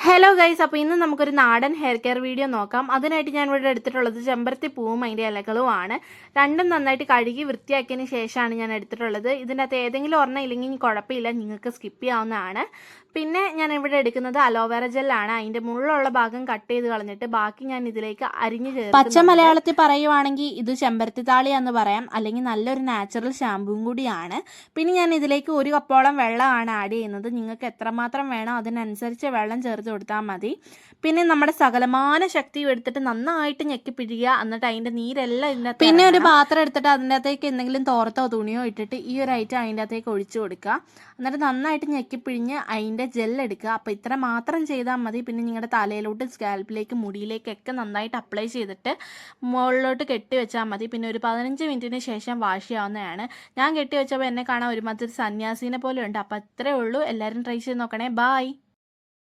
Hello guys, അപ്പോൾ ഇന്ന് നമുക്കൊരു നാടൻ ഹെയർ കെയർ വീഡിയോ നോക്കാം. അതിനായിട്ട് ഞാൻ ഇവിടെ എടുത്തിട്ടുള്ളത് ചെമ്പരത്തി പൂവും അതിൻ്റെ ഇലകളുമാണ്. രണ്ടും നന്നായിട്ട് കഴുകി വൃത്തിയാക്കിയതിന് ശേഷമാണ് ഞാൻ എടുത്തിട്ടുള്ളത്. ഇതിൻ്റെ അകത്ത് ഏതെങ്കിലും ഒരെണ്ണം ഇല്ലെങ്കിൽ കുഴപ്പമില്ല, നിങ്ങൾക്ക് സ്കിപ്പ് ചെയ്യാവുന്നതാണ്. പിന്നെ ഞാൻ ഇവിടെ എടുക്കുന്നത് അലോവേറ ജെല്ലാണ്. അതിൻ്റെ മുള്ളുള്ള ഭാഗം കട്ട് ചെയ്ത് കളഞ്ഞിട്ട് ബാക്കി ഞാൻ ഇതിലേക്ക് അരിഞ്ഞ് ചേർക്കും. പച്ച മലയാളത്തിൽ പറയുവാണെങ്കിൽ ഇത് ചെമ്പരത്തി താളി എന്ന് പറയാം, അല്ലെങ്കിൽ നല്ലൊരു നാച്ചുറൽ ഷാമ്പൂവും കൂടിയാണ്. പിന്നെ ഞാൻ ഇതിലേക്ക് 1 കപ്പോളം വെള്ളമാണ് ആഡ് ചെയ്യുന്നത്. നിങ്ങൾക്ക് എത്രമാത്രം വേണോ അതിനനുസരിച്ച് വെള്ളം ചേർത്ത് കൊടുത്താൽ മതി. പിന്നെ നമ്മുടെ സകലമാന ശക്തി എടുത്തിട്ട് നന്നായിട്ട് ഞെക്കി പിഴിയുക, എന്നിട്ട് അതിൻ്റെ നീരെല്ലാം ഇതിനകത്ത്. പിന്നെ ഒരു പാത്രം എടുത്തിട്ട് അതിൻ്റെ അകത്തേക്ക് എന്തെങ്കിലും തോർത്തോ തുണിയോ ഇട്ടിട്ട് ഈ ഒരു ഐറ്റം അതിൻ്റെ അകത്തേക്ക് ഒഴിച്ചു കൊടുക്കുക. എന്നിട്ട് നന്നായിട്ട് ഞെക്കി പിഴിഞ്ഞ് അതിൻ്റെ ജെല്ലെടുക്കുക. അപ്പോൾ ഇത്ര മാത്രം ചെയ്താൽ മതി. പിന്നെ നിങ്ങളുടെ തലയിലോട്ട്, സ്കാൽപ്പിലേക്ക്, മുടിയിലേക്കൊക്കെ നന്നായിട്ട് അപ്ലൈ ചെയ്തിട്ട് മുകളിലോട്ട് കെട്ടി വെച്ചാൽ മതി. പിന്നെ ഒരു 15 മിനിറ്റിന് ശേഷം വാഷ് ചെയ്യാവുന്നതാണ്. ഞാൻ കെട്ടി വെച്ചപ്പോൾ എന്നെ കാണാൻ ഒരുമാതിരി സന്യാസീനെ പോലെ ഉണ്ട്. അപ്പോൾ അത്രേ ഉള്ളൂ. എല്ലാവരും ട്രൈ ചെയ്ത് നോക്കണേ. ബായ്.